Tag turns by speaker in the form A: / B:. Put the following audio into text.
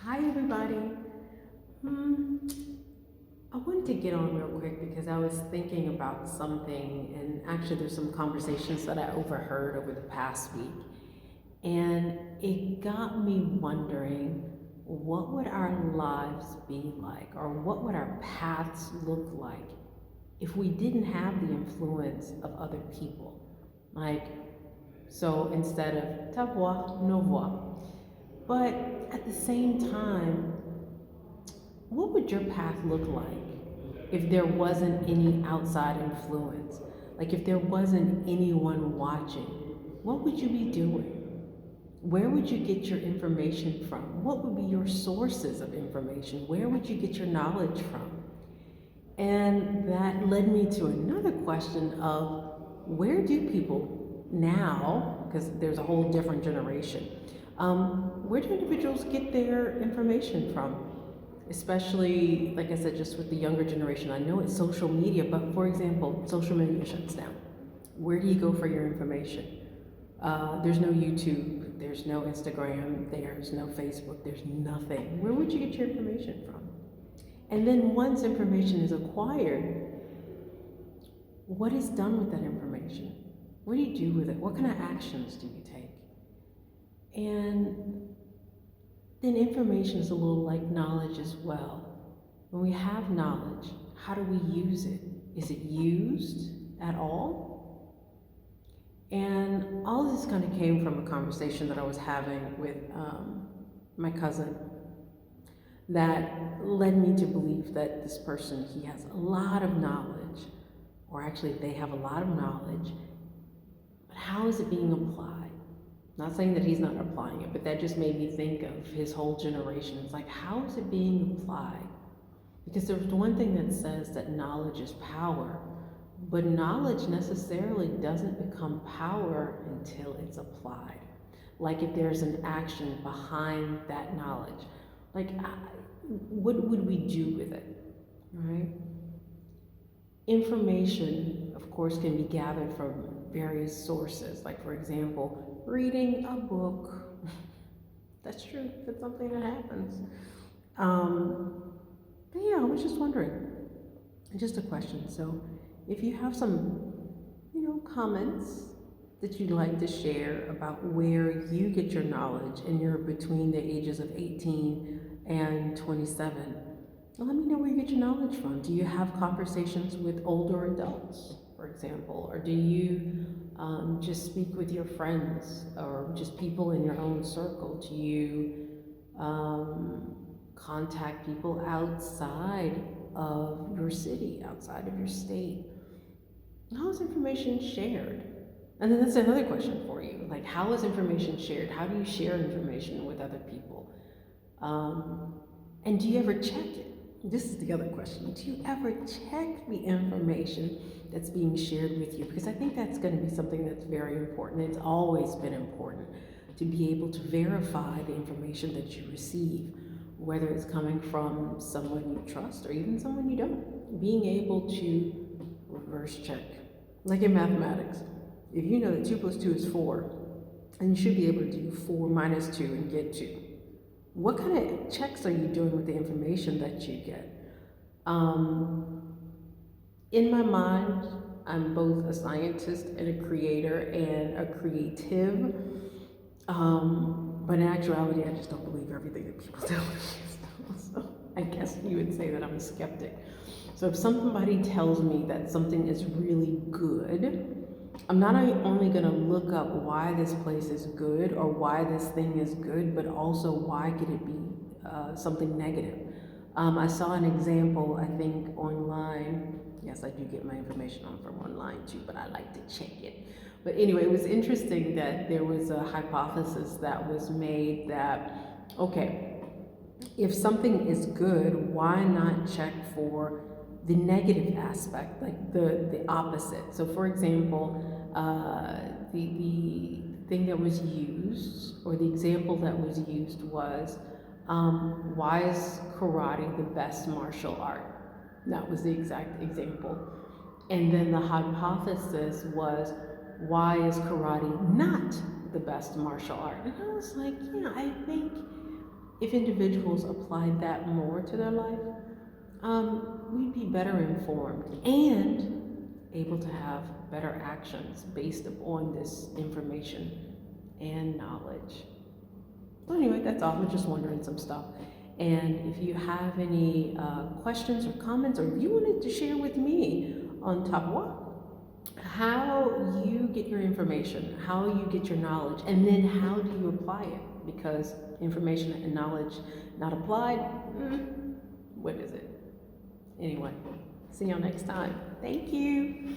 A: Hi, everybody. Hmm, I wanted to get on real quick because I was thinking about something, and actually, there's some conversations that I overheard over the past week, and it got me wondering what would our lives be like, or what would our paths look like if we didn't have the influence of other people? Like, so instead of ta voix, no voix. But at the same time, what would your path look like if there wasn't any outside influence? Like if there wasn't anyone watching, what would you be doing? Where would you get your information from? What would be your sources of information? Where would you get your knowledge from? And that led me to another question of where do people now, because there's a whole different generation, where do individuals get their information from? Especially, like I said, just with the younger generation. I know it's social media, but for example, social media shuts down. Where do you go for your information? There's no YouTube, there's no Instagram, there's no Facebook, there's nothing. Where would you get your information from? And then once information is acquired, what is done with that information? What do you do with it? What kind of actions do you take? And then information is a little like knowledge as well. When we have knowledge, how do we use it? Is it used at all? And all of this kind of came from a conversation that I was having with my cousin that led me to believe that this person, he has a lot of knowledge, or actually they have a lot of knowledge, but how is it being applied? Not saying that he's not applying it, but that just made me think of his whole generation. It's like, how is it being applied? Because there's one thing that says that knowledge is power, but knowledge necessarily doesn't become power until it's applied. Like if there's an action behind that knowledge. Like, what would we do with it, right? Information, of course, can be gathered from various sources. Like, for example, reading a book. That's true. That's something that happens. But yeah, I was just wondering. Just a question. So, if you have some, comments that you'd like to share about where you get your knowledge and you're between the ages of 18 and 27, let me know where you get your knowledge from. Do you have conversations with older adults, for example, or do you just speak with your friends or just people in your own circle? Do you contact people outside of your city, outside of your state? How is information shared? And then that's another question for you. Like, how is information shared? How do you share information with other people? And do you ever check it? This is the other question. Do you ever check the information that's being shared with you? Because I think that's going to be something that's very important. It's always been important to be able to verify the information that you receive, whether it's coming from someone you trust or even someone you don't. Being able to reverse check. Like in mathematics, if you know that 2 plus 2 is 4, and you should be able to do 4 minus 2 and get 2. What kind of checks are you doing with the information that you get? In my mind, I'm both a scientist and a creator and a creative. But in actuality, I just don't believe everything that people tell me. So I guess you would say that I'm a skeptic. So if somebody tells me that something is really good, I'm not only going to look up why this place is good or why this thing is good, but also why could it be something negative. I saw an example, I think, online. Yes, I do get my information from online too, but I like to check it. But anyway, it was interesting that there was a hypothesis that was made that, okay, if something is good, why not check for the negative aspect, like the opposite? So for example, the thing that was used, or the example that was used was, why is karate the best martial art? That was the exact example. And then the hypothesis was, why is karate not the best martial art? And I was like, yeah, I think if individuals applied that more to their life, we'd be better informed and able to have better actions based upon this information and knowledge. So anyway, that's all. I'm just wondering some stuff. And if you have any questions or comments, or if you wanted to share with me on top what, how you get your information, how you get your knowledge, and then how do you apply it? Because information and knowledge not applied, what is it? Anyway, see y'all next time. Thank you.